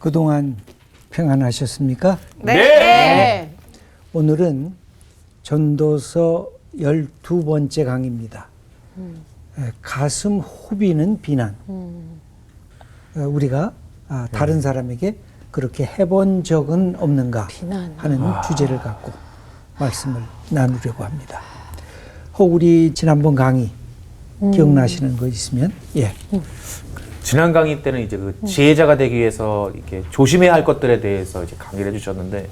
그동안 평안하셨습니까? 네. 오늘은 전도서 12번째 강의입니다. 가슴 후비는 비난. 우리가 다른 사람에게 그렇게 해본 적은 없는가 하는 주제를 갖고 말씀을 나누려고 합니다. 혹 우리 지난번 강의 기억나시는 거 있으면 지난 강의 때는 이제 그 지혜자가 되기 위해서 이렇게 조심해야 할 것들에 대해서 이제 강의를 해주셨는데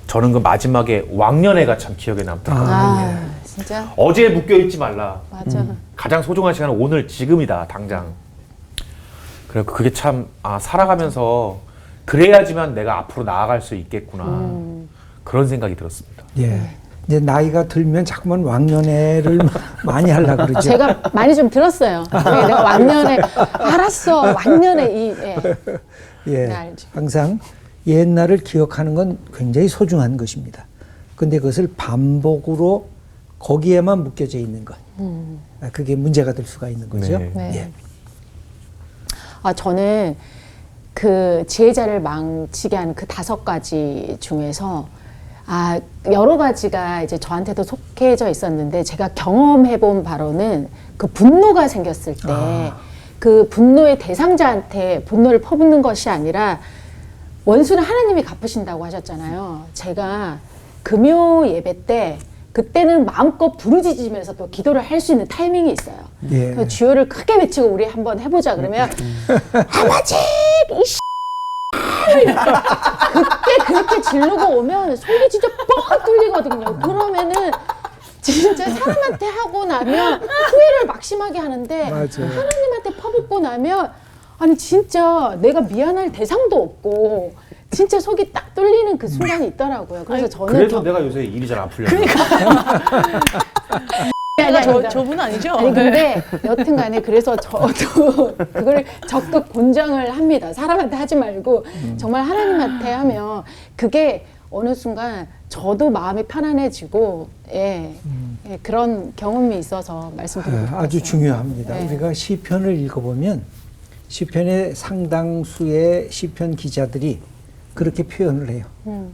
저는 그 마지막에 왕년회가 참 기억에 남더라고요. 진짜? 어제에 묶여있지 말라. 맞아. 가장 소중한 시간은 오늘 지금이다 당장. 그래서 그게 참 살아가면서 그래야지만 내가 앞으로 나아갈 수 있겠구나 그런 생각이 들었습니다. 이제 나이가 들면 자꾸만 왕년회를 많이 하려고 그러죠. 제가 많이 좀 들었어요. 내가 왕년에 알았어. 왕년에 네, 알죠. 항상 옛날을 기억하는 건 굉장히 소중한 것입니다. 근데 그것을 반복으로 거기에만 묶여져 있는 것. 그게 문제가 될 수가 있는 거죠. 네. 저는 그 지혜자를 망치게 하는 그 5가지 중에서 여러 가지가 이제 저한테도 속해져 있었는데 제가 경험해본 바로는 그 분노가 생겼을 때 그 분노의 대상자한테 분노를 퍼붓는 것이 아니라 원수는 하나님이 갚으신다고 하셨잖아요. 제가 금요 예배 때 그때는 마음껏 부르짖으면서 또 기도를 할 수 있는 타이밍이 있어요. 그래서 주여를 크게 외치고 우리 한번 해보자 그러면 아버지 이 그때 그렇게 지르고 오면 속이 진짜 뻥 뚫리거든요. 그러면은 진짜 사람한테 하고 나면 후회를 막심하게 하는데 하나님한테 퍼붓고 나면 아니 진짜 내가 미안할 대상도 없고 진짜 속이 딱 뚫리는 그 순간이 있더라고요. 그래서 저는 그래서 내가 요새 일이 잘 안 풀려요. 저분 아니죠? 아니 근데 여튼간에 그래서 저도 그걸 적극 권장을 합니다. 사람한테 하지 말고 정말 하나님한테 하면 그게 어느 순간 저도 마음이 편안해지고 그런 경험이 있어서 말씀드리고 싶었어요. 아주 중요합니다. 우리가 시편을 읽어보면 시편의 상당수의 시편 기자들이 그렇게 표현을 해요.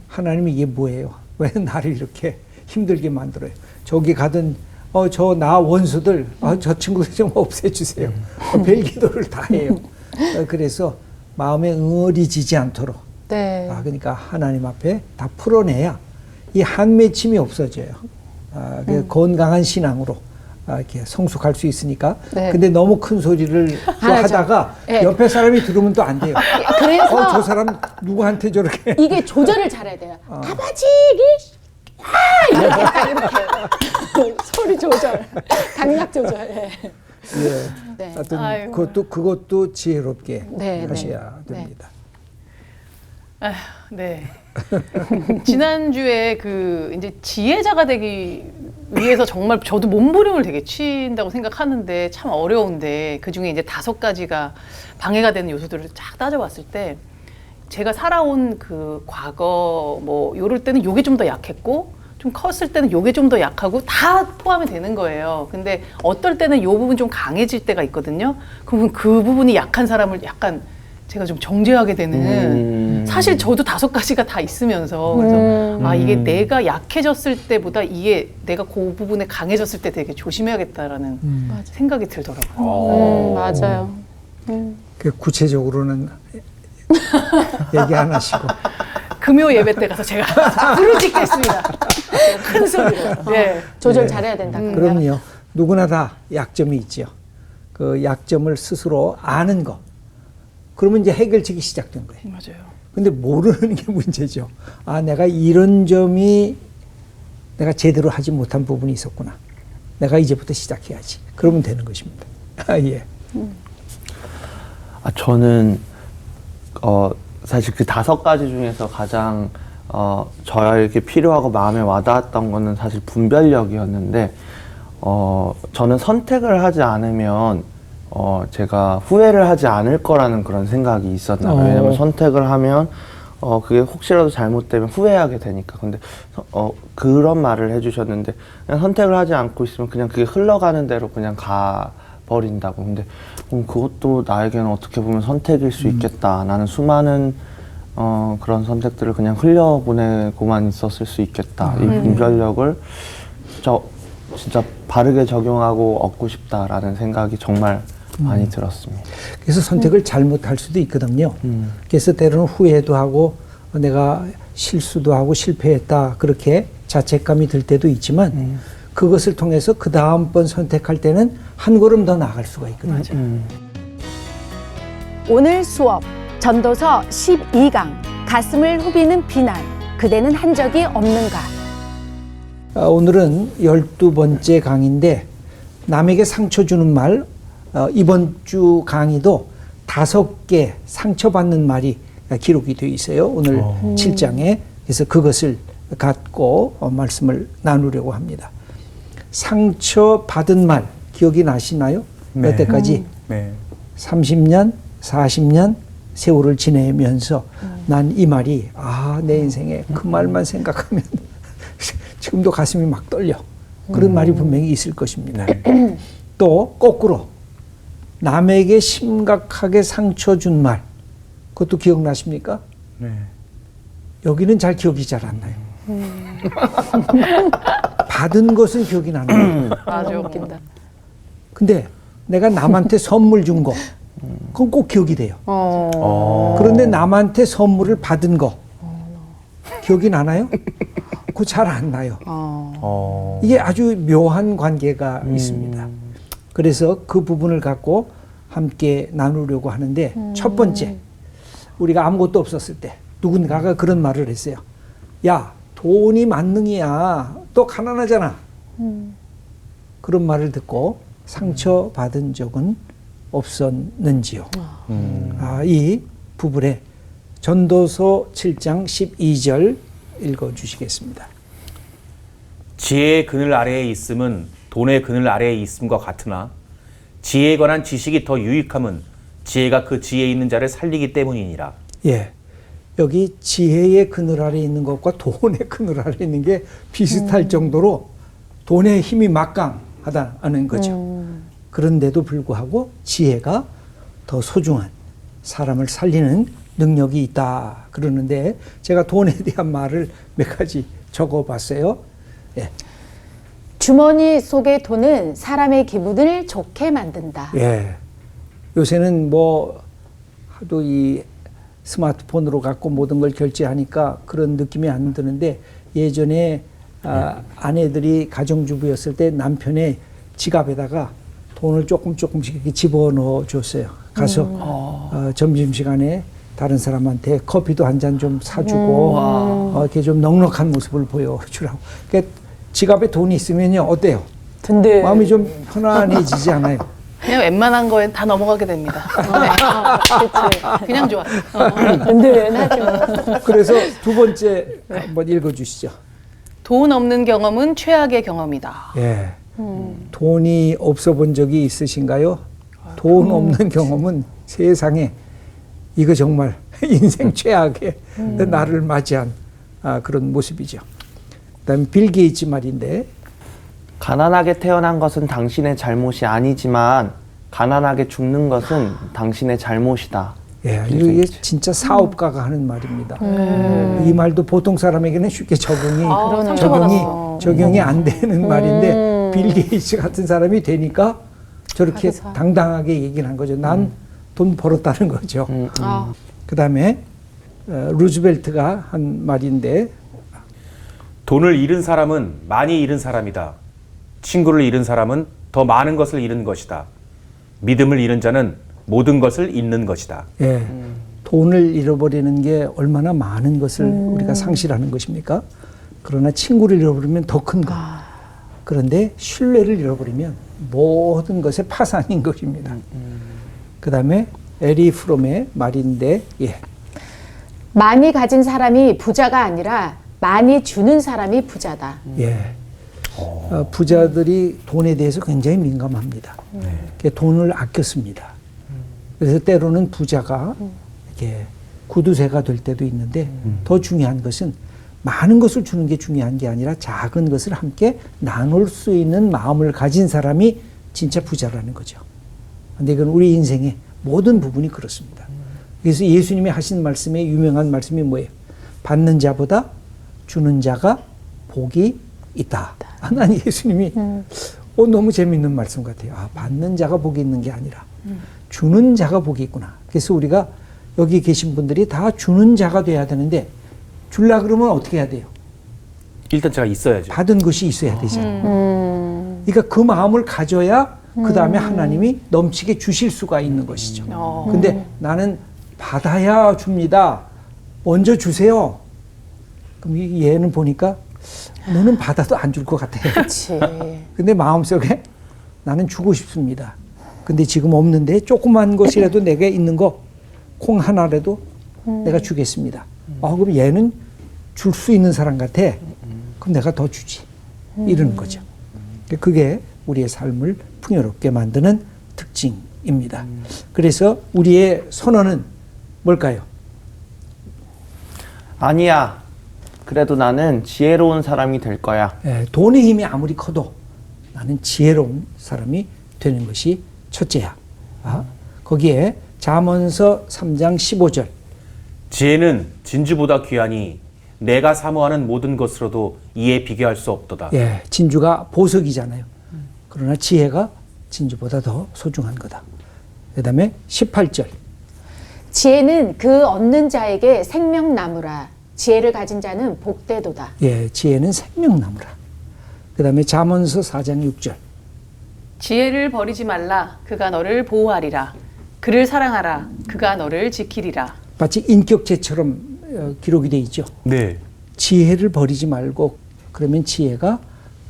하나님이 이게 뭐예요? 왜 나를 이렇게 힘들게 만들어요? 저기 가든 나 원수들 저 친구들 좀 없애주세요. 별기도를 다 해요. 그래서 마음에 응어리지지 않도록 그러니까 하나님 앞에 다 풀어내야 이 한맺힘이 없어져요. 건강한 신앙으로 이렇게 성숙할 수 있으니까. 근데 너무 큰 소리를 또 하다가 옆에 사람이 들으면 또 안 돼요. 그래서 저 사람 누구한테 저렇게 이게 조절을 잘해야 돼요. 아버지 이렇게 딱 이렇게 소리 조절, 강약 조절. 하여튼 그것도 지혜롭게 하셔야 됩니다. 지난주에 이제 지혜자가 되기 위해서 정말 저도 몸부림을 되게 친다고 생각하는데 참 어려운데 그 중에 이제 5가지가 방해가 되는 요소들을 쫙 따져봤을 때 제가 살아온 그 과거 요럴 때는 요게 좀 더 약했고 좀 컸을 때는 요게 좀 더 약하고 다 포함이 되는 거예요. 근데 어떨 때는 요 부분 좀 강해질 때가 있거든요. 그러면 그 부분이 약한 사람을 약간 제가 좀 정죄하게 되는 사실 저도 5가지가 다 있으면서 그래서 이게 내가 약해졌을 때보다 이게 내가 그 부분에 강해졌을 때 되게 조심해야겠다라는 생각이 들더라고요. 맞아요. 구체적으로는 얘기 안 하시고 금요 예배 때 가서 제가 부르짖겠습니다. 큰 소리로. 조절 잘해야 된다. 그럼요. 누구나 다 약점이 있죠. 그 약점을 스스로 아는 거. 그러면 이제 해결책이 시작된 거예요. 맞아요. 근데 모르는 게 문제죠. 내가 이런 점이 내가 제대로 하지 못한 부분이 있었구나. 내가 이제부터 시작해야지. 그러면 되는 것입니다. 저는 사실 그 5가지 중에서 가장 저에게 필요하고 마음에 와닿았던 거는 사실 분별력이었는데 저는 선택을 하지 않으면 제가 후회를 하지 않을 거라는 그런 생각이 있었나 봐요. 왜냐면 선택을 하면 그게 혹시라도 잘못되면 후회하게 되니까. 근데 그런 말을 해주셨는데 그냥 선택을 하지 않고 있으면 그냥 그게 흘러가는 대로 그냥 가 버린다고. 근데 그것도 나에게는 어떻게 보면 선택일 수 있겠다. 나는 수많은 그런 선택들을 그냥 흘려보내고만 있었을 수 있겠다. 이 분별력을 진짜 바르게 적용하고 얻고 싶다라는 생각이 정말 많이 들었습니다. 그래서 선택을 잘못할 수도 있거든요. 그래서 때로는 후회도 하고 내가 실수도 하고 실패했다 그렇게 자책감이 들 때도 있지만 그것을 통해서 그 다음번 선택할 때는 한 걸음 더 나아갈 수가 있거든요. 오늘 수업 전도서 12강 가슴을 후비는 비난 그대는 한 적이 없는가. 오늘은 12번째 강의인데 남에게 상처 주는 말, 이번 주 강의도 5개 상처받는 말이 기록이 되어 있어요. 오늘 7장에. 그래서 그것을 갖고 말씀을 나누려고 합니다. 상처받은 말 기억이 나시나요? 네. 여태까지 네. 30년, 40년 세월을 지내면서 난 이 말이 내 인생에 그 말만 생각하면 지금도 가슴이 막 떨려. 그런 말이 분명히 있을 것입니다. 또 거꾸로 남에게 심각하게 상처 준 말 그것도 기억나십니까? 네. 여기는 잘 기억이 잘 안 나요. 받은 것은 기억이 나는 거예요. 맞아. 웃긴다. 근데 내가 남한테 선물 준 거 그건 꼭 기억이 돼요. 그런데 남한테 선물을 받은 거 기억이 나나요? 그거 잘 안 나요. 이게 아주 묘한 관계가 있습니다. 그래서 그 부분을 갖고 함께 나누려고 하는데 첫 번째, 우리가 아무것도 없었을 때 누군가가 그런 말을 했어요. 야, 돈이 만능이야. 또 가난하잖아. 그런 말을 듣고 상처받은 적은 없었는지요. 이 부분에 전도서 7장 12절 읽어주시겠습니다. 지혜의 그늘 아래에 있음은 돈의 그늘 아래에 있음과 같으나 지혜에 관한 지식이 더 유익함은 지혜가 그 지혜에 있는 자를 살리기 때문이니라. 예. 여기 지혜의 그늘 아래에 있는 것과 돈의 그늘 아래에 있는 게 비슷할 정도로 돈의 힘이 막강하다는 거죠. 그런데도 불구하고 지혜가 더 소중한 사람을 살리는 능력이 있다 그러는데 제가 돈에 대한 말을 몇 가지 적어봤어요. 예. 주머니 속의 돈은 사람의 기분을 좋게 만든다. 예. 요새는 뭐 하도 이 스마트폰으로 갖고 모든 걸 결제하니까 그런 느낌이 안 드는데 예전에 아내들이 가정주부였을 때 남편의 지갑에다가 돈을 조금씩 이렇게 집어넣어 줬어요. 가서 점심시간에 다른 사람한테 커피도 한 잔 좀 사주고 이렇게 좀 넉넉한 모습을 보여주라고. 그러니까 지갑에 돈이 있으면요 어때요? 든든. 마음이 좀 편안해지지 않아요? 그냥 웬만한 거엔 다 넘어가게 됩니다. 그냥 좋아. 든든하죠. 그래서 두 번째 한번 읽어주시죠. 돈 없는 경험은 최악의 경험이다. 예. 돈이 없어 본 적이 있으신가요? 돈 없는 경험은 세상에 이거 정말 인생 최악의 나를 맞이한 그런 모습이죠. 그다음에 빌 게이츠 말인데 가난하게 태어난 것은 당신의 잘못이 아니지만 가난하게 죽는 것은 당신의 잘못이다. 예, 이게 진짜 사업가가 하는 말입니다. 이 말도 보통 사람에게는 쉽게 적용이 안 되는 말인데 빌 게이츠 같은 사람이 되니까 저렇게 당당하게 얘기를 한 거죠. 난 돈 벌었다는 거죠. 그다음에 루즈벨트가 한 말인데 돈을 잃은 사람은 많이 잃은 사람이다. 친구를 잃은 사람은 더 많은 것을 잃은 것이다. 믿음을 잃은 자는 모든 것을 잃는 것이다. 예, 돈을 잃어버리는 게 얼마나 많은 것을 우리가 상실하는 것입니까? 그러나 친구를 잃어버리면 더 큰 거. 그런데 신뢰를 잃어버리면 모든 것의 파산인 것입니다. 그 다음에 에리 프롬의 말인데, 예. 많이 가진 사람이 부자가 아니라 많이 주는 사람이 부자다. 예. 부자들이 돈에 대해서 굉장히 민감합니다. 돈을 아껴 씁니다. 그래서 때로는 부자가 이렇게 구두쇠가 될 때도 있는데 더 중요한 것은 많은 것을 주는 게 중요한 게 아니라 작은 것을 함께 나눌 수 있는 마음을 가진 사람이 진짜 부자라는 거죠. 근데 이건 우리 인생의 모든 부분이 그렇습니다. 그래서 예수님이 하신 말씀에 유명한 말씀이 뭐예요? 받는 자보다 주는 자가 복이 있다. 난 예수님이 너무 재밌는 말씀 같아요. 받는 자가 복이 있는 게 아니라 주는 자가 복이 있구나. 그래서 우리가 여기 계신 분들이 다 주는 자가 돼야 되는데 줄라 그러면 어떻게 해야 돼요? 일단 제가 있어야죠. 받은 것이 있어야 되잖아요. 그러니까 그 마음을 가져야 그 다음에 하나님이 넘치게 주실 수가 있는 것이죠. 근데 나는 받아야 줍니다. 먼저 주세요. 그럼 이 얘는 보니까 너는 받아도 안 줄 것 같아. 그렇지. 근데 마음속에 나는 주고 싶습니다. 근데 지금 없는데 조그만 것이라도 내게 있는 거 콩 하나라도 내가 주겠습니다. 그럼 얘는 줄 수 있는 사람 같아. 그럼 내가 더 주지. 이러는 거죠. 그게 우리의 삶을 풍요롭게 만드는 특징입니다. 그래서 우리의 선언은 뭘까요? 아니야. 그래도 나는 지혜로운 사람이 될 거야. 돈의 힘이 아무리 커도 나는 지혜로운 사람이 되는 것이 첫째야. 거기에 잠언서 3장 15절. 지혜는 진주보다 귀하니 내가 사모하는 모든 것으로도 이에 비교할 수 없도다. 진주가 보석이잖아요. 그러나 지혜가 진주보다 더 소중한 거다. 그 다음에 18절. 지혜는 그 얻는 자에게 생명나무라. 지혜를 가진 자는 복되도다. 지혜는 생명나무라. 그 다음에 잠언서 4장 6절. 지혜를 버리지 말라. 그가 너를 보호하리라. 그를 사랑하라. 그가 너를 지키리라. 마치 인격체처럼 기록이 돼 있죠. 네. 지혜를 버리지 말고 그러면 지혜가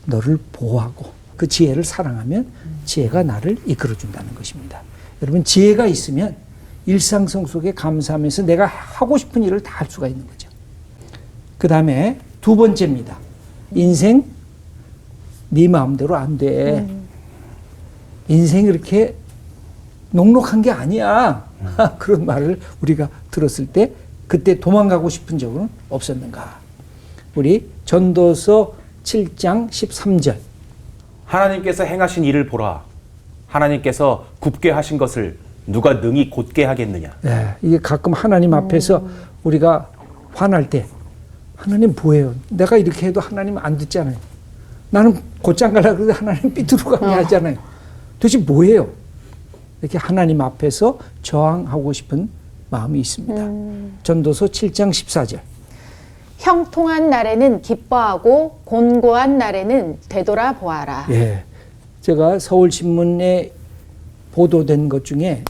너를 보호하고 그 지혜를 사랑하면 지혜가 나를 이끌어준다는 것입니다. 여러분 지혜가 있으면 일상성 속에 감사하면서 내가 하고 싶은 일을 다 할 수가 있는 거죠. 그 다음에 두 번째입니다. 인생 네 마음대로 안 돼. 인생이 이렇게 녹록한 게 아니야. 그런 말을 우리가 들었을 때 그때 도망가고 싶은 적은 없었는가. 우리 전도서 7장 13절. 하나님께서 행하신 일을 보라. 하나님께서 굽게 하신 것을 누가 능히 곧게 하겠느냐. 이게 가끔 하나님 앞에서 우리가 화날 때 하나님 뭐예요? 내가 이렇게 해도 하나님 안 듣잖아요. 나는 곧장 가려고 그러는데 하나님 삐뚤어가게 하잖아요. 도대체 뭐예요? 이렇게 하나님 앞에서 저항하고 싶은 마음이 있습니다. 전도서 7장 14절. 형통한 날에는 기뻐하고 곤고한 날에는 되돌아보아라. 제가 서울신문에 보도된 것 중에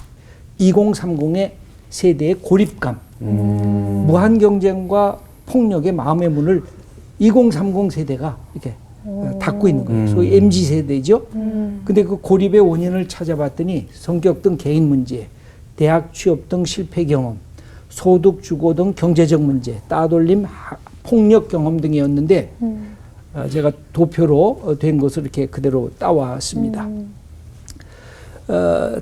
2030의 세대의 고립감, 무한 경쟁과 폭력의 마음의 문을 2030 세대가 이렇게 닫고 있는 거예요. 소위 MZ 세대죠. 근데 그 고립의 원인을 찾아봤더니 성격 등 개인 문제, 대학 취업 등 실패 경험, 소득 주고 등 경제적 문제, 따돌림, 폭력 경험 등이었는데 제가 도표로 된 것을 이렇게 그대로 따왔습니다.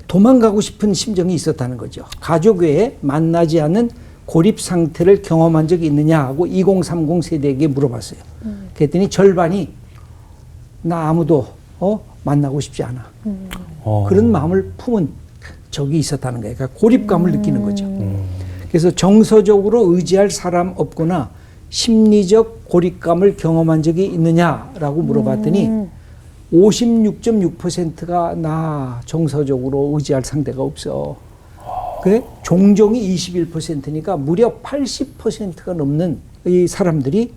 도망가고 싶은 심정이 있었다는 거죠. 가족 외에 만나지 않은 고립 상태를 경험한 적이 있느냐 하고 2030 세대에게 물어봤어요. 그랬더니 절반이 나 아무도 만나고 싶지 않아. 그런 마음을 품은 적이 있었다는 거예요. 그러니까 고립감을 느끼는 거죠. 그래서 정서적으로 의지할 사람 없거나 심리적 고립감을 경험한 적이 있느냐라고 물어봤더니 56.6%가 나 정서적으로 의지할 상대가 없어. 그래? 종종이 21%니까 무려 80%가 넘는 이 사람들이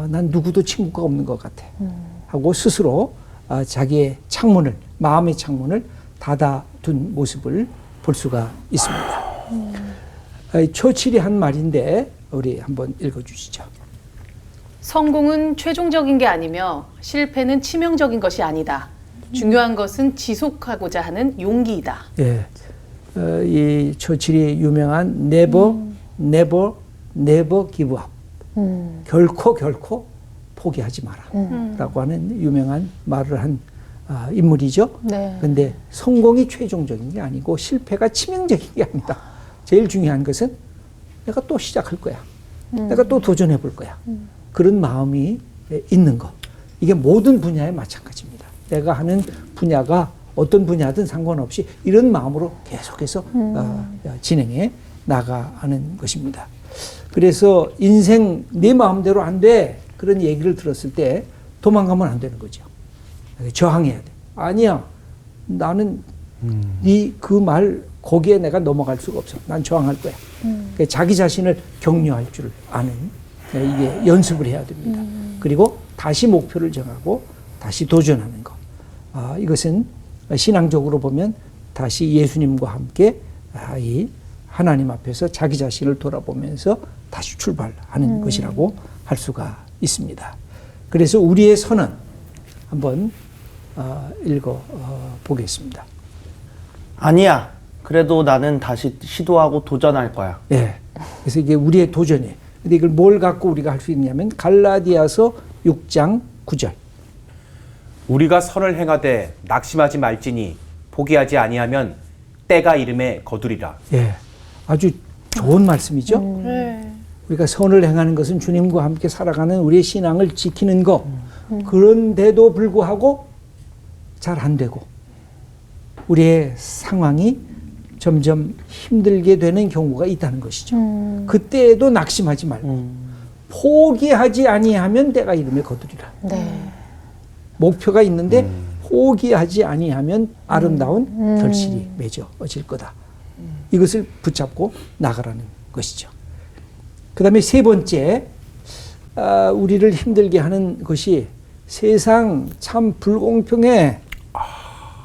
난 누구도 친구가 없는 것 같아. 하고 스스로 자기의 창문을, 마음의 창문을 닫아둔 모습을 볼 수가 있습니다. 처칠이 한 말인데 우리 한번 읽어주시죠. 성공은 최종적인 게 아니며 실패는 치명적인 것이 아니다. 중요한 것은 지속하고자 하는 용기이다. 이 처칠이 유명한 never, never, never give up. 결코 포기하지 마라. 라고 하는 유명한 말을 한 인물이죠. 근데 성공이 최종적인 게 아니고 실패가 치명적인 게 아니다. 제일 중요한 것은 내가 또 시작할 거야. 내가 또 도전해 볼 거야. 그런 마음이 있는 것. 이게 모든 분야에 마찬가지입니다. 내가 하는 분야가 어떤 분야든 상관없이 이런 마음으로 계속해서 진행해 나가는 것입니다. 그래서 인생 내 마음대로 안 돼. 그런 얘기를 들었을 때 도망가면 안 되는 거죠. 저항해야 돼. 아니야. 나는 네 그 말 거기에 내가 넘어갈 수가 없어. 난 저항할 거야. 그러니까 자기 자신을 격려할 줄 아는 이게 연습을 해야 됩니다. 그리고 다시 목표를 정하고 다시 도전하는 것. 이것은 신앙적으로 보면 다시 예수님과 함께 이 하나님 앞에서 자기 자신을 돌아보면서 다시 출발하는 것이라고 할 수가 있습니다. 그래서 우리의 선언 한번 읽어 보겠습니다. 아니야. 그래도 나는 다시 시도하고 도전할 거야. 예. 그래서 이게 우리의 도전이에요. 근데 이걸 뭘 갖고 우리가 할 수 있냐면 갈라디아서 6장 9절. 우리가 선을 행하되 낙심하지 말지니 포기하지 아니하면 때가 이름에 거두리라. 예. 아주 좋은 말씀이죠. 네. 우리가 선을 행하는 것은 주님과 함께 살아가는 우리의 신앙을 지키는 것. 그런데도 불구하고 잘 안 되고 우리의 상황이 점점 힘들게 되는 경우가 있다는 것이죠. 그때에도 낙심하지 말고 포기하지 아니하면 때가 이름에 거두리라. 네. 목표가 있는데 포기하지 아니하면 아름다운 결실이 맺어질 거다. 이것을 붙잡고 나가라는 것이죠. 그 다음에 세 번째, 우리를 힘들게 하는 것이 세상 참 불공평해.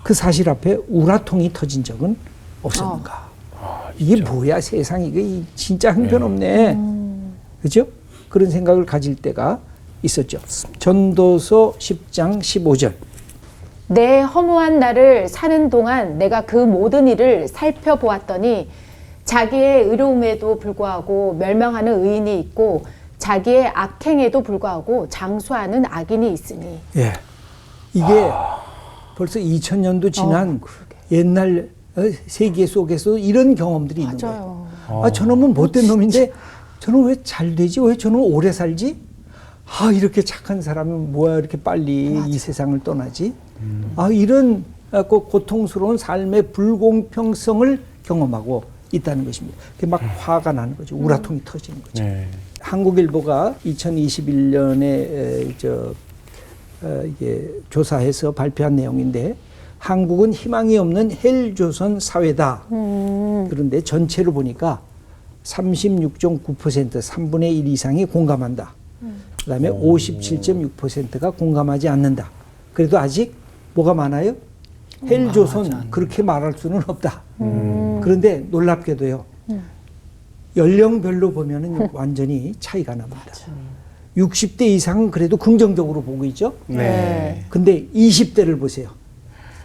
그 사실 앞에 우라통이 터진 적은 없었는가. 이게 뭐야, 세상 이게 진짜 형편없네. 그죠? 그런 생각을 가질 때가 있었죠. 전도서 10장 15절. 내 허무한 날을 사는 동안 내가 그 모든 일을 살펴보았더니 자기의 의로움에도 불구하고 멸망하는 의인이 있고 자기의 악행에도 불구하고 장수하는 악인이 있으니. 예. 이게 벌써 2000년도 지난 옛날 세계 속에서 이런 경험들이 있는 거예요. 저놈은 못된 놈인데 저놈 왜 잘 되지? 왜 저놈 오래 살지? 이렇게 착한 사람은 뭐야 이렇게 빨리 이 세상을 떠나지? 이런 고통스러운 삶의 불공평성을 경험하고 있다는 것입니다. 막 화가 나는 거죠. 우라통이 터지는 거죠. 네. 한국일보가 2021년에 이게 조사해서 발표한 내용인데 한국은 희망이 없는 헬조선 사회다. 그런데 전체로 보니까 36.9% 3분의 1 이상이 공감한다. 그 다음에 57.6%가 공감하지 않는다. 그래도 아직 뭐가 많아요? 헬조선 그렇게 말할 수는 없다. 그런데 놀랍게도요. 연령별로 보면은 완전히 차이가 납니다. 60대 이상은 그래도 긍정적으로 보고 있죠. 네. 근데 20대를 보세요.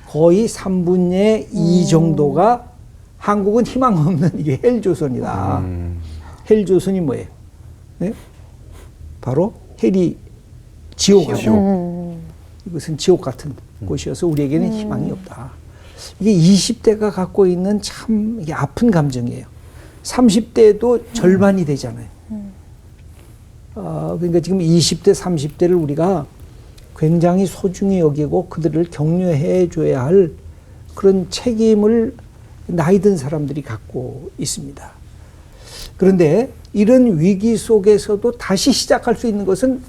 거의 3분의 2 정도가 한국은 희망 없는 이게 헬조선이다. 헬조선이 뭐예요? 네? 바로 헬이 지옥이고 이것은 지옥 같은 곳이어서 우리에게는 희망이 없다. 이게 20대가 갖고 있는 참 이게 아픈 감정이에요. 30대도 절반이 되잖아요. 그러니까 지금 20대, 30대를 우리가 굉장히 소중히 여기고 그들을 격려해 줘야 할 그런 책임을 나이 든 사람들이 갖고 있습니다. 그런데 이런 위기 속에서도 다시 시작할 수 있는 것은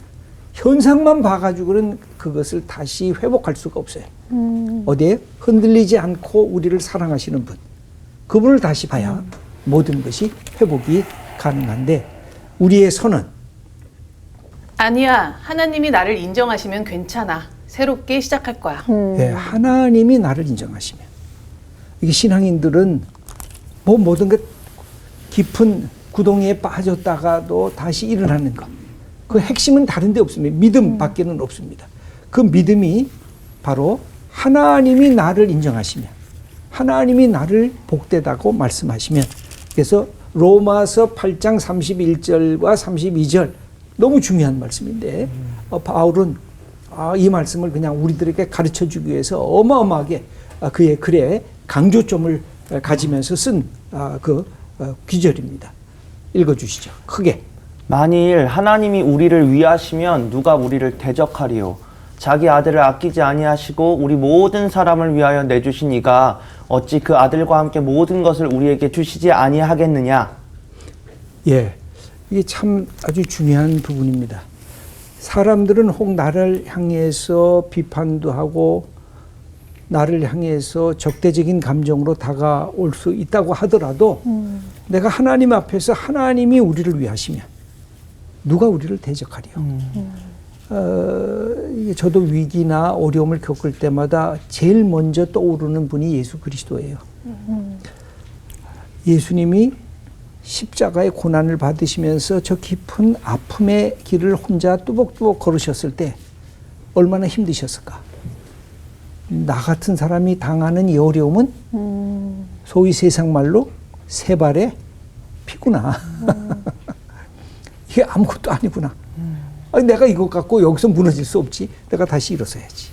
현상만 봐가지고는 그것을 다시 회복할 수가 없어요. 어디에? 흔들리지 않고 우리를 사랑하시는 분. 그분을 다시 봐야 모든 것이 회복이 가능한데 우리의 선은 아니야, 하나님이 나를 인정하시면 괜찮아. 새롭게 시작할 거야. 네, 하나님이 나를 인정하시면 이게 신앙인들은 뭐 모든 것 깊은 구덩이에 빠졌다가도 다시 일어나는 것. 그 핵심은 다른 데 없습니다. 믿음밖에는 없습니다. 그 믿음이 바로 하나님이 나를 인정하시면 하나님이 나를 복되다고 말씀하시면 그래서 로마서 8장 31절과 32절 너무 중요한 말씀인데 바울은 이 말씀을 그냥 우리들에게 가르쳐 주기 위해서 어마어마하게 그의 글에 강조점을 가지면서 쓴 그 귀절입니다. 읽어주시죠. 크게. 만일 하나님이 우리를 위하시면 누가 우리를 대적하리요. 자기 아들을 아끼지 아니하시고 우리 모든 사람을 위하여 내주신 이가 어찌 그 아들과 함께 모든 것을 우리에게 주시지 아니하겠느냐. 예, 이게 참 아주 중요한 부분입니다. 사람들은 혹 나를 향해서 비판도 하고 나를 향해서 적대적인 감정으로 다가올 수 있다고 하더라도 내가 하나님 앞에서 하나님이 우리를 위하시면 누가 우리를 대적하리요. 이게 저도 위기나 어려움을 겪을 때마다 제일 먼저 떠오르는 분이 예수 그리스도예요. 예수님이 십자가의 고난을 받으시면서 저 깊은 아픔의 길을 혼자 뚜벅뚜벅 걸으셨을 때 얼마나 힘드셨을까. 나 같은 사람이 당하는 이 어려움은 소위 세상 말로 세 발의 피구나. 이게 아무것도 아니구나. 아니, 내가 이것 갖고 여기서 무너질 수 없지. 내가 다시 일어서야지.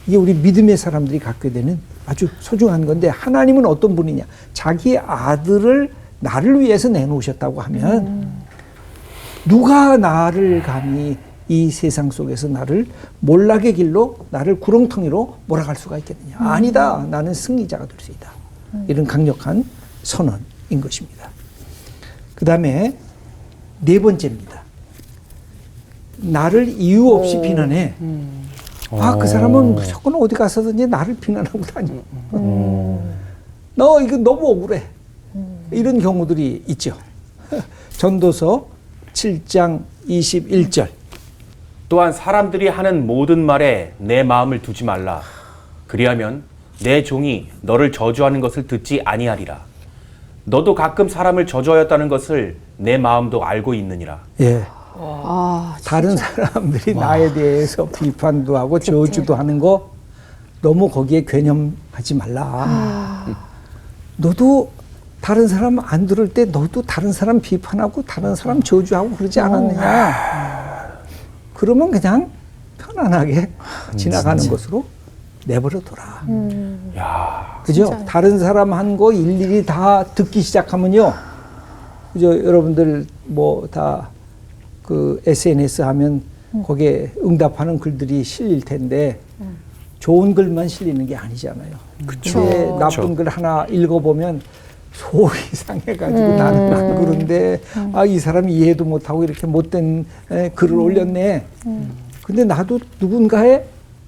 이게 우리 믿음의 사람들이 갖게 되는 아주 소중한 건데, 하나님은 어떤 분이냐. 자기 아들을 나를 위해서 내놓으셨다고 하면 누가 나를 감히 이 세상 속에서 나를 몰락의 길로, 나를 구렁텅이로 몰아갈 수가 있겠느냐. 아니다. 나는 승리자가 될 수 있다. 이런 강력한 선언인 것입니다. 그 다음에 네 번째입니다. 나를 이유 없이 비난해. 그 사람은 무조건 어디 가서든지 나를 비난하고 다녀. 너 이거 너무 억울해. 이런 경우들이 있죠. 전도서 7장 21절. 또한 사람들이 하는 모든 말에 내 마음을 두지 말라. 그리하면 내 종이 너를 저주하는 것을 듣지 아니하리라. 너도 가끔 사람을 저주하였다는 것을 내 마음도 알고 있느니라. 예. 아, 다른 사람들이 나에 대해서 비판도 하고 저주도 하는 거 너무 거기에 괴념하지 말라. 너도 다른 사람 안 들을 때 너도 다른 사람 비판하고 다른 사람 저주하고 그러지 않았느냐. 그러면 그냥 편안하게 지나가는 것으로 내버려둬라. 그죠? 진짜요. 다른 사람 한 거 일일이 다 듣기 시작하면요. 그죠? 여러분들 뭐 다 그 SNS 하면 거기에 응답하는 글들이 실릴 텐데 좋은 글만 실리는 게 아니잖아요. 근데 나쁜 글 하나 읽어보면 속이 상해가지고 나는 안 그런데 이 사람이 이해도 못하고 이렇게 못된 글을 올렸네. 근데 나도 누군가의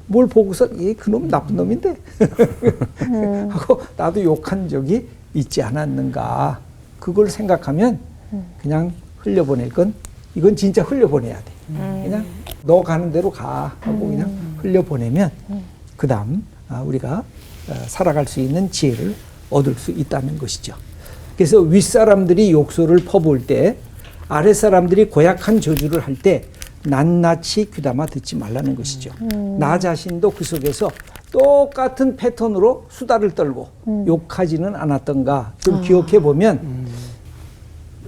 뭘 보고서 그놈 나쁜 놈인데 하고 나도 욕한 적이 있지 않았는가. 그걸 생각하면 그냥 흘려보낼 건 이건 진짜 흘려보내야 돼. 그냥 너 가는 대로 가 하고 그냥 흘려보내면 그 다음 우리가 살아갈 수 있는 지혜를 얻을 수 있다는 것이죠. 그래서 윗사람들이 욕설을 퍼부을 때 아랫사람들이 고약한 저주를 할 때 낱낱이 귀담아 듣지 말라는 것이죠. 나 자신도 그 속에서 똑같은 패턴으로 수다를 떨고 욕하지는 않았던가 좀 기억해 보면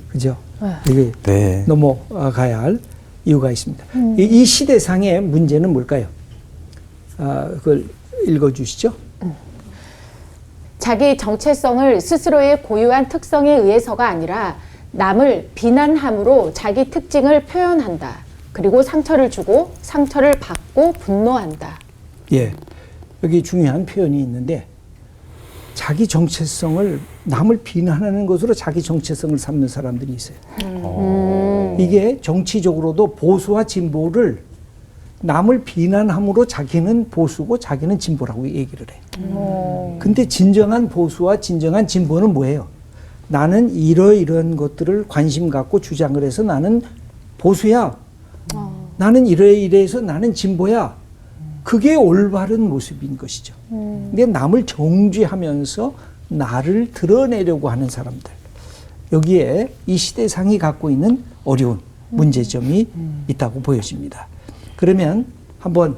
그죠? 이게 네. 넘어가야 할 이유가 있습니다. 이 시대상의 문제는 뭘까요? 그걸 읽어주시죠. 자기 정체성을 스스로의 고유한 특성에 의해서가 아니라 남을 비난함으로 자기 특징을 표현한다. 그리고 상처를 주고 상처를 받고 분노한다. 예, 여기 중요한 표현이 있는데 자기 정체성을 남을 비난하는 것으로 자기 정체성을 삼는 사람들이 있어요. 이게 정치적으로도 보수와 진보를 남을 비난함으로 자기는 보수고 자기는 진보라고 얘기를 해요. 근데 진정한 보수와 진정한 진보는 뭐예요? 나는 이러이러한 것들을 관심 갖고 주장을 해서 나는 보수야. 나는 이래이래해서 나는 진보야. 그게 올바른 모습인 것이죠. 근데 남을 정죄하면서 나를 드러내려고 하는 사람들. 여기에 이 시대상이 갖고 있는 어려운 문제점이 있다고 보여집니다. 그러면 한번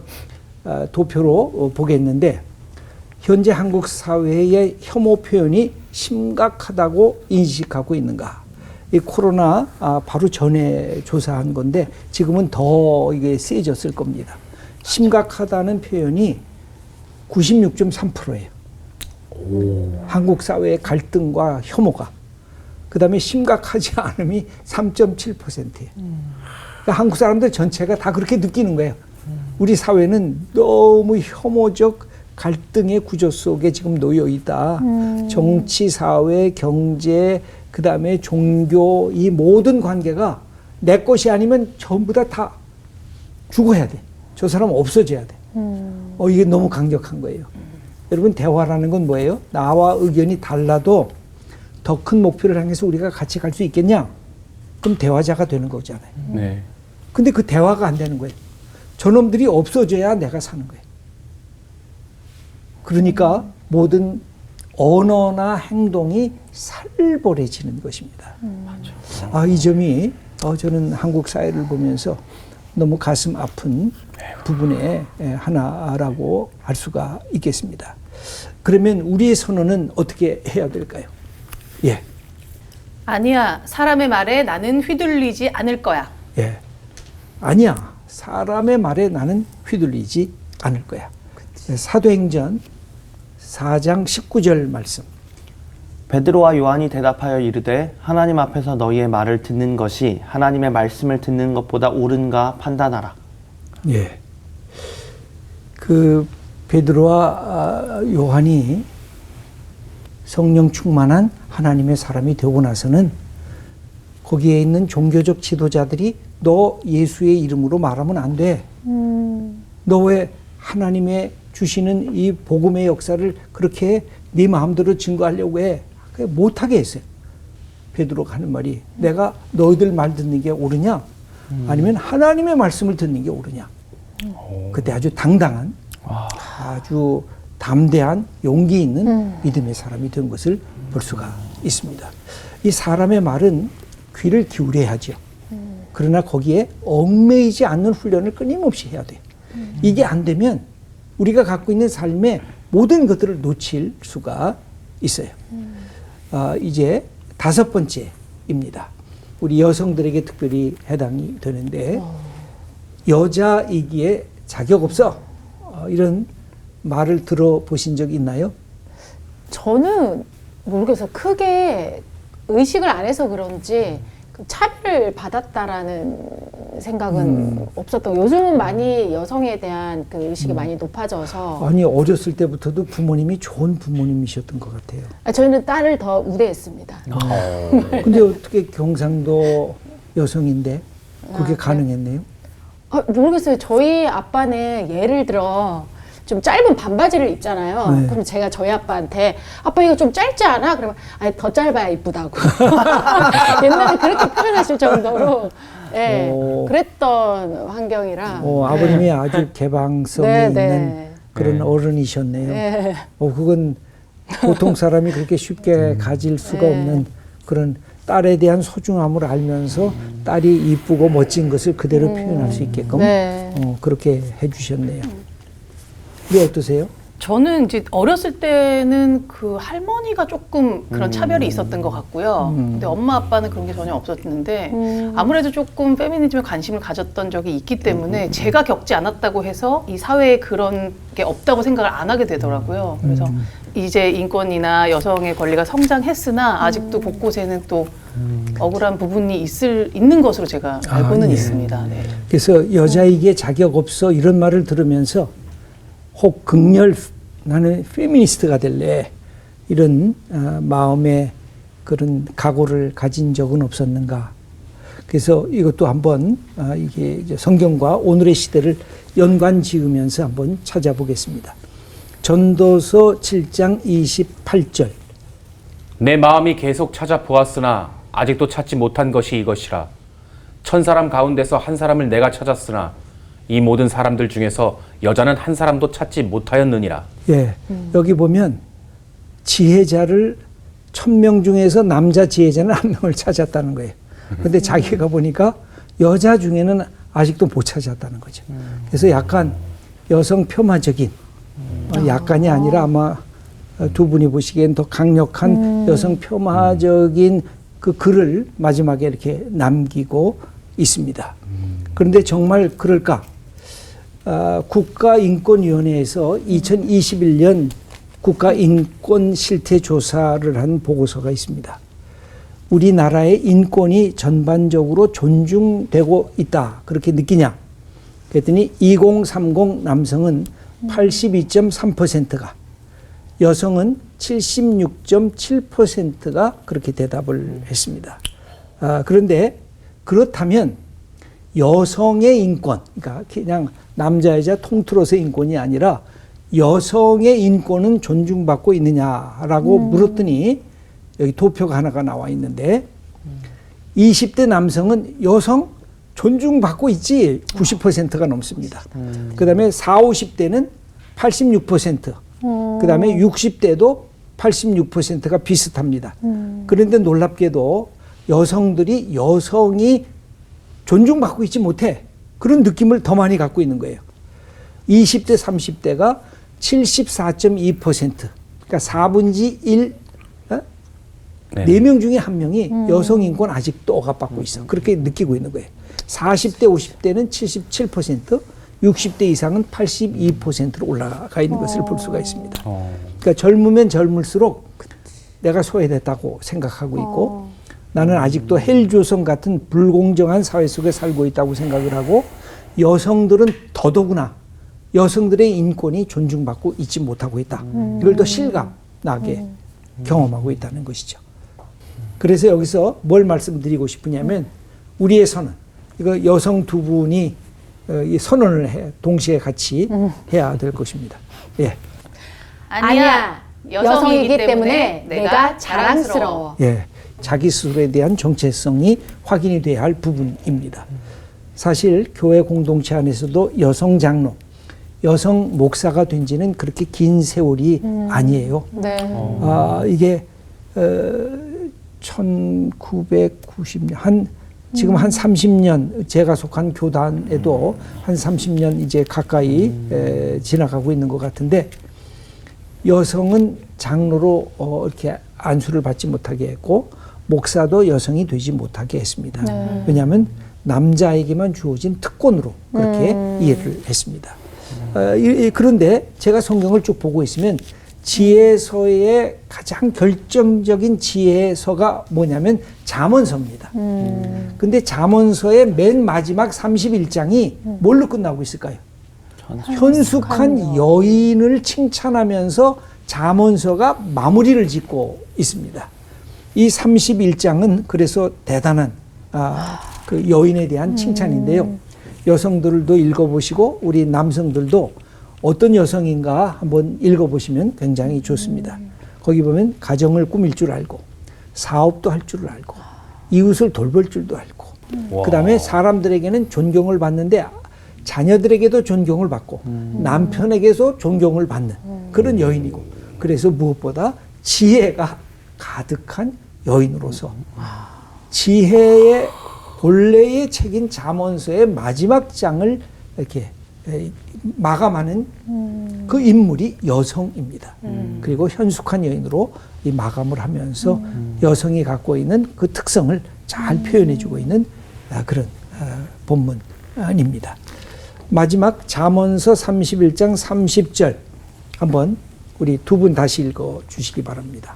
도표로 보겠는데 현재 한국 사회의 혐오 표현이 심각하다고 인식하고 있는가? 이 코로나 바로 전에 조사한 건데 지금은 더 이게 세졌을 겁니다. 심각하다는 표현이 96.3%예요. 한국 사회의 갈등과 혐오가. 그 다음에 심각하지 않음이 3.7%예요. 그러니까 한국 사람들 전체가 다 그렇게 느끼는 거예요. 우리 사회는 너무 혐오적 갈등의 구조 속에 지금 놓여 있다. 정치, 사회, 경제, 그 다음에 종교, 이 모든 관계가 내 것이 아니면 전부 다 죽어야 돼. 저 사람 없어져야 돼. 이게 너무 강력한 거예요. 여러분, 대화라는 건 뭐예요? 나와 의견이 달라도 더 큰 목표를 향해서 우리가 같이 갈 수 있겠냐? 그럼 대화자가 되는 거잖아요. 네. 근데 그 대화가 안 되는 거예요. 저놈들이 없어져야 내가 사는 거예요. 그러니까 모든 언어나 행동이 살벌해지는 것입니다. 이 점이 저는 한국 사회를 보면서 너무 가슴 아픈 부분의 하나라고 할 수가 있겠습니다. 그러면 우리의 선언은 어떻게 해야 될까요? 예. 아니야, 사람의 말에 나는 휘둘리지 않을 거야. 예. 아니야. 사람의 말에 나는 휘둘리지 않을 거야. 사도행전 4장 19절 말씀. 베드로와 요한이 대답하여 이르되 하나님 앞에서 너희의 말을 듣는 것이 하나님의 말씀을 듣는 것보다 옳은가 판단하라. 예. 그 베드로와 요한이 성령 충만한 하나님의 사람이 되고 나서는 거기에 있는 종교적 지도자들이 너 예수의 이름으로 말하면 안 돼. 너 왜 하나님의 주시는 이 복음의 역사를 그렇게 네 마음대로 증거하려고 해? 못하게 했어요. 베드로가 하는 말이 내가 너희들 말 듣는 게 옳으냐? 아니면 하나님의 말씀을 듣는 게 옳으냐? 그때 아주 당당한 아주 담대한 용기 있는 믿음의 사람이 된 것을 볼 수가 있습니다. 이 사람의 말은 귀를 기울여야 하죠. 그러나 거기에 얽매이지 않는 훈련을 끊임없이 해야 돼요. 이게 안 되면 우리가 갖고 있는 삶의 모든 것들을 놓칠 수가 있어요. 이제 5번째입니다. 우리 여성들에게 특별히 해당이 되는데 여자이기에 자격 없어. 이런 말을 들어보신 적 있나요? 저는 모르겠어요. 크게 의식을 안 해서 그런지 차별을 받았다라는 생각은 없었던. 요즘은 많이 여성에 대한 그 의식이 많이 높아져서. 아니, 어렸을 때부터도 부모님이 좋은 부모님이셨던 것 같아요. 저희는 딸을 더 우대했습니다. 근데 어떻게 경상도 여성인데 그게 가능했네요? 모르겠어요. 저희 아빠는 예를 들어 좀 짧은 반바지를 입잖아요. 네. 그럼 제가 저희 아빠한테 아빠 이거 좀 짧지 않아? 그러면 아니 더 짧아야 이쁘다고. 옛날에 그렇게 표현하실 정도로 그랬던 환경이라. 아버님이 아주 개방성이 네, 있는 네. 그런 어른이셨네요. 네. 그건 보통 사람이 그렇게 쉽게 가질 수가 없는 그런 딸에 대한 소중함을 알면서 딸이 이쁘고 멋진 것을 그대로 표현할 수 있게끔 그렇게 해주셨네요. 네, 어떠세요? 저는 이제 어렸을 때는 그 할머니가 조금 그런 차별이 있었던 것 같고요. 근데 엄마 아빠는 그런 게 전혀 없었는데 아무래도 조금 페미니즘에 관심을 가졌던 적이 있기 때문에 제가 겪지 않았다고 해서 이 사회에 그런 게 없다고 생각을 안 하게 되더라고요. 그래서 이제 인권이나 여성의 권리가 성장했으나 아직도 곳곳에는 또 억울한 부분이 있는 것으로 제가 알고는 있습니다. 네. 그래서 여자에게 자격 없어 이런 말을 들으면서 혹 극렬 나는 페미니스트가 될래 이런 마음의 그런 각오를 가진 적은 없었는가. 그래서 이것도 한번 이게 이제 성경과 오늘의 시대를 연관 지으면서 한번 찾아보겠습니다. 전도서 7장 28절. 내 마음이 계속 찾아보았으나 아직도 찾지 못한 것이 이것이라. 1000사람 가운데서 한 사람을 내가 찾았으나 이 모든 사람들 중에서 여자는 한 사람도 찾지 못하였느니라. 예, 여기 보면 지혜자를 1000명 중에서 남자 지혜자는 1명을 찾았다는 거예요. 근데 자기가 보니까 여자 중에는 아직도 못 찾았다는 거죠. 그래서 약간 여성 폄하적인, 약간이 아니라 아마 두 분이 보시기엔 더 강력한 여성 폄하적인 그 글을 마지막에 이렇게 남기고 있습니다. 그런데 정말 그럴까? 국가인권위원회에서 2021년 국가인권실태조사를 한 보고서가 있습니다. 우리나라의 인권이 전반적으로 존중되고 있다. 그렇게 느끼냐? 그랬더니 2030 남성은 82.3%가, 여성은 76.7%가 그렇게 대답을 했습니다. 그런데 그렇다면 여성의 인권, 그러니까 그냥 남자 여자 통틀어서 인권이 아니라 여성의 인권은 존중받고 있느냐라고 물었더니 여기 도표가 하나가 나와 있는데 20대 남성은 여성 존중받고 있지 90%가 넘습니다. 그 다음에 40, 50대는 86%, 그 다음에 60대도 86%가 비슷합니다. 그런데 놀랍게도 여성들이 여성이 존중받고 있지 못해, 그런 느낌을 더 많이 갖고 있는 거예요. 20대, 30대가 74.2%, 그러니까 4분의 1, 네. 4명 중에 1명이 여성 인권 아직도 억압받고 있어. 그렇게 느끼고 있는 거예요. 40대, 50대는 77%, 60대 이상은 82%로 올라가 있는 것을 볼 수가 있습니다. 그러니까 젊으면 젊을수록 내가 소외됐다고 생각하고 있고, 나는 아직도 헬조선 같은 불공정한 사회 속에 살고 있다고 생각을 하고, 여성들은 더더구나 여성들의 인권이 존중받고 있지 못하고 있다. 이걸 더 실감나게 경험하고 있다는 것이죠. 그래서 여기서 뭘 말씀드리고 싶으냐면, 우리의 선언, 이거 여성 두 분이 이 선언을 동시에 같이 해야 될 것입니다. 예. 아니야, 여성이기 때문에 내가 자랑스러워. 예. 자기 스스로에 대한 정체성이 확인이 돼야 할 부분입니다. 사실 교회 공동체 안에서도 여성 장로, 여성 목사가 된 지는 그렇게 긴 세월이 아니에요. 네. 이게 1990년 지금 한 30년, 제가 속한 교단에도 한 30년 이제 가까이 지나가고 있는 것 같은데, 여성은 장로로 이렇게 안수를 받지 못하게 했고, 목사도 여성이 되지 못하게 했습니다. 왜냐하면 남자에게만 주어진 특권으로 그렇게 이해를 했습니다. 그런데 제가 성경을 쭉 보고 있으면 지혜서의 가장 결정적인 지혜서가 뭐냐면 잠언서입니다. 근데 잠언서의 맨 마지막 31장이 뭘로 끝나고 있을까요? 현숙한 여인을 칭찬하면서 잠언서가 마무리를 짓고 있습니다. 이 31장은 그래서 대단한 그 여인에 대한 칭찬인데요. 여성들도 읽어보시고 우리 남성들도 어떤 여성인가 한번 읽어보시면 굉장히 좋습니다. 거기 보면 가정을 꾸밀 줄 알고, 사업도 할 줄 알고, 이웃을 돌볼 줄도 알고, 그 다음에 사람들에게는 존경을 받는데 자녀들에게도 존경을 받고, 남편에게도 존경을 받는 그런 여인이고, 그래서 무엇보다 지혜가 가득한 여인으로서 지혜의 본래의 책인 잠언서의 마지막 장을 이렇게 마감하는 그 인물이 여성입니다. 그리고 현숙한 여인으로 이 마감을 하면서 여성이 갖고 있는 그 특성을 잘 표현해주고 있는 그런 본문입니다. 마지막 잠언서 31장 30절 한번 우리 두 분 다시 읽어 주시기 바랍니다.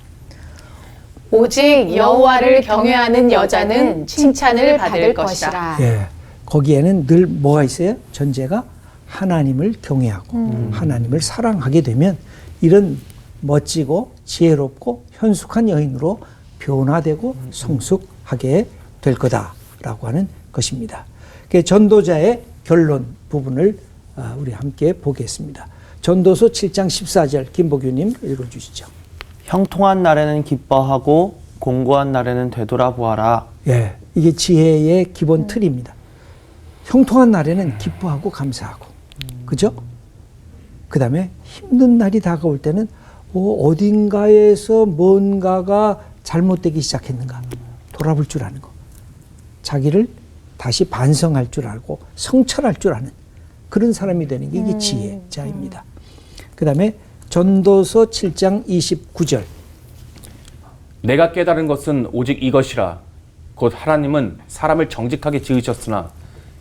오직 여호와를 경외하는 여자는 칭찬을 받을 것이라. 예, 거기에는 늘 뭐가 있어요? 전제가 하나님을 경외하고 하나님을 사랑하게 되면 이런 멋지고 지혜롭고 현숙한 여인으로 변화되고 성숙하게 될 거다라고 하는 것입니다. 전도자의 결론 부분을 우리 함께 보겠습니다. 전도서 7장 14절 김보규님 읽어주시죠. 형통한 날에는 기뻐하고 공고한 날에는 되돌아보아라. 예, 이게 지혜의 기본 틀입니다. 형통한 날에는 기뻐하고 감사하고, 그죠? 그 다음에 힘든 날이 다가올 때는 어딘가에서 뭔가가 잘못되기 시작했는가 돌아볼 줄 아는 거, 자기를 다시 반성할 줄 알고 성찰할 줄 아는 그런 사람이 되는 게 이게 지혜자입니다. 그 다음에 전도서 7장 29절. 내가 깨달은 것은 오직 이것이라. 곧 하나님은 사람을 정직하게 지으셨으나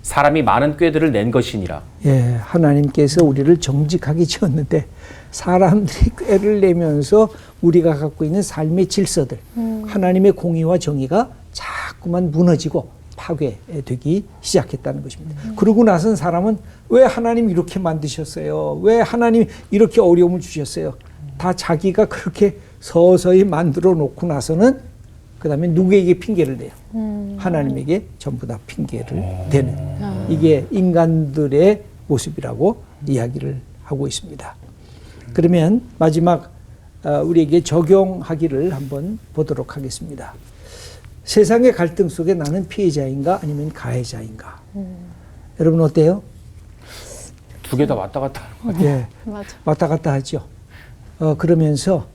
사람이 많은 꾀들을 낸 것이니라. 예, 하나님께서 우리를 정직하게 지었는데 사람들이 꾀를 내면서 우리가 갖고 있는 삶의 질서들, 하나님의 공의와 정의가 자꾸만 무너지고 파괴되기 시작했다는 것입니다. 그러고 나선 사람은 왜 하나님 이렇게 만드셨어요? 왜 하나님 이렇게 어려움을 주셨어요? 다 자기가 그렇게 서서히 만들어 놓고 나서는 그 다음에 누구에게 핑계를 대요? 하나님에게 전부 다 핑계를 대는 이게 인간들의 모습이라고 이야기를 하고 있습니다. 그러면 마지막 우리에게 적용하기를 한번 보도록 하겠습니다. 세상의 갈등 속에 나는 피해자인가 아니면 가해자인가? 여러분 어때요? 두 개 다 왔다 갔다 하는 것 같아요. 예, 맞아. 왔다 갔다 하죠. 그러면서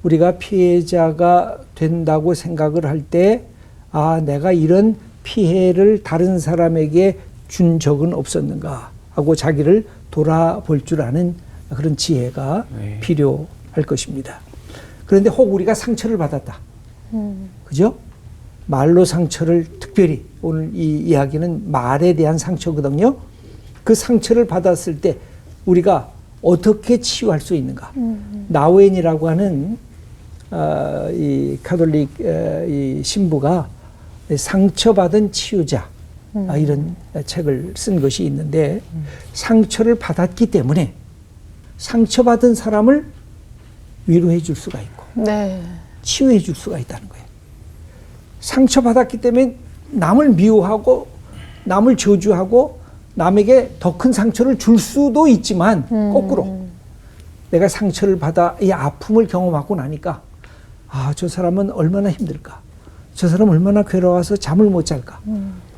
우리가 피해자가 된다고 생각을 할 때, 아, 내가 이런 피해를 다른 사람에게 준 적은 없었는가 하고 자기를 돌아볼 줄 아는 그런 지혜가 네. 필요할 것입니다. 그런데 혹 우리가 상처를 받았다. 그죠? 말로 상처를 특별히 오늘 이 이야기는 말에 대한 상처거든요. 그 상처를 받았을 때 우리가 어떻게 치유할 수 있는가? 나우엔이라고 하는 이 카톨릭 이 신부가 상처받은 치유자 이런 책을 쓴 것이 있는데 상처를 받았기 때문에 상처받은 사람을 위로해 줄 수가 있고 네. 치유해 줄 수가 있다는 거예요. 상처받았기 때문에 남을 미워하고 남을 저주하고 남에게 더 큰 상처를 줄 수도 있지만 거꾸로 내가 상처를 받아 이 아픔을 경험하고 나니까 아, 저 사람은 얼마나 힘들까? 저 사람 얼마나 괴로워서 잠을 못 잘까?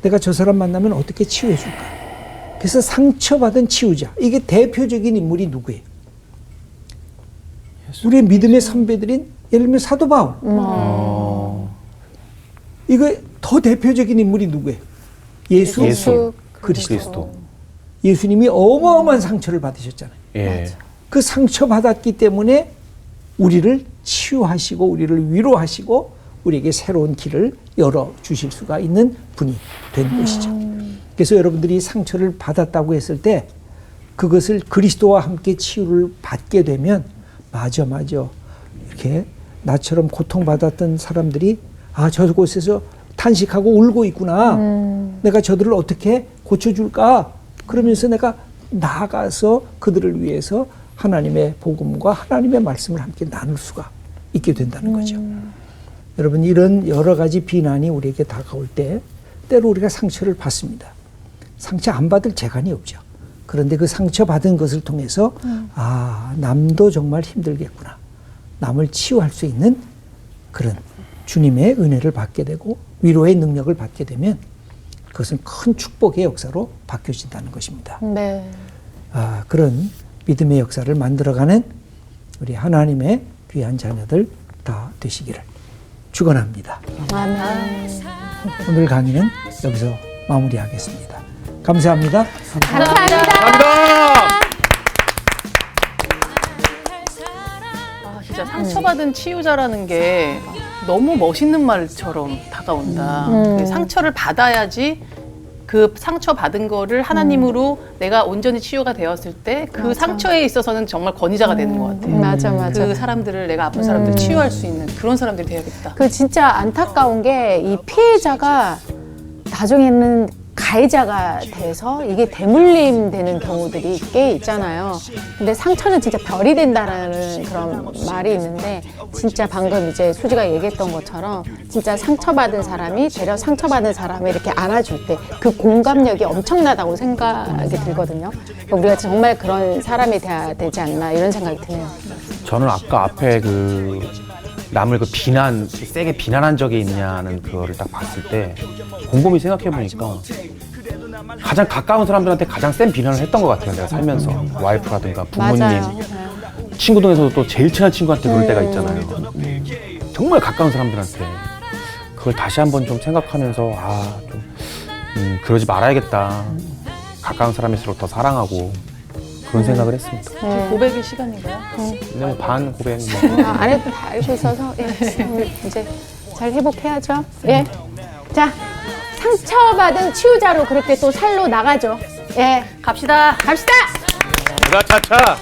내가 저 사람 만나면 어떻게 치유해 줄까? 그래서 상처받은 치유자. 이게 대표적인 인물이 누구예요? 우리의 믿음의 선배들인 예를 들면 사도 바울. 이거 더 대표적인 인물이 누구예요? 예수 그리스도. 예수님이 어마어마한 상처를 받으셨잖아요. 예. 그 상처받았기 때문에 우리를 치유하시고 우리를 위로하시고 우리에게 새로운 길을 열어주실 수가 있는 분이 된 것이죠. 그래서 여러분들이 상처를 받았다고 했을 때 그것을 그리스도와 함께 치유를 받게 되면 맞아. 이렇게 나처럼 고통받았던 사람들이 아, 저곳에서 탄식하고 울고 있구나. 내가 저들을 어떻게 고쳐줄까? 그러면서 내가 나아가서 그들을 위해서 하나님의 복음과 하나님의 말씀을 함께 나눌 수가 있게 된다는 거죠. 여러분 이런 여러 가지 비난이 우리에게 다가올 때 때로 우리가 상처를 받습니다. 상처 안 받을 재간이 없죠. 그런데 그 상처받은 것을 통해서 아, 남도 정말 힘들겠구나. 남을 치유할 수 있는 그런 주님의 은혜를 받게 되고 위로의 능력을 받게 되면 그것은 큰 축복의 역사로 바뀌어진다는 것입니다. 네. 아, 그런 믿음의 역사를 만들어가는 우리 하나님의 귀한 자녀들 다 되시기를 축원합니다. 아멘. 오늘 강의는 여기서 마무리하겠습니다. 감사합니다. 감사합니다. 아, 진짜 상처받은 치유자라는 게 너무 멋있는 말처럼 다가온다. 그 상처를 받아야지 그 상처받은 거를 하나님으로 내가 온전히 치유가 되었을 때 그 상처에 있어서는 정말 권위자가 되는 것 같아요. 맞아. 그 사람들을 내가 아픈 사람들을 치유할 수 있는 그런 사람들이 돼야겠다. 그 진짜 안타까운 게 이 피해자가 나중에는 가해자가 돼서 이게 대물림 되는 경우들이 꽤 있잖아요. 근데 상처는 진짜 별이 된다라는 그런 말이 있는데 진짜 방금 이제 수지가 얘기했던 것처럼 진짜 상처받은 사람이 되려 상처받은 사람을 이렇게 안아줄 때 그 공감력이 엄청나다고 생각이 들거든요. 그러니까 우리가 정말 그런 사람이 돼야 되지 않나 이런 생각이 드네요. 저는 아까 앞에 그 남을 그 세게 비난한 적이 있냐는 그거를 딱 봤을 때 곰곰이 생각해 보니까 가장 가까운 사람들한테 가장 센 비난을 했던 것 같아요. 내가 살면서 와이프라든가 부모님, 맞아요. 친구 중에서도 또 제일 친한 친구한테 그럴 때가 있잖아요. 정말 가까운 사람들한테 그걸 다시 한번 좀 생각하면서 그러지 말아야겠다. 가까운 사람일수록 더 사랑하고 그런 생각을 했습니다. 고백의 시간인가요? 근데 뭐 반 고백 안 해도 다 알고 있어서 우리 이제 잘 회복해야죠. 예. 자, 상처받은 치유자로 그렇게 또 살로 나가죠. 예. 갑시다. 갑시다. 차차.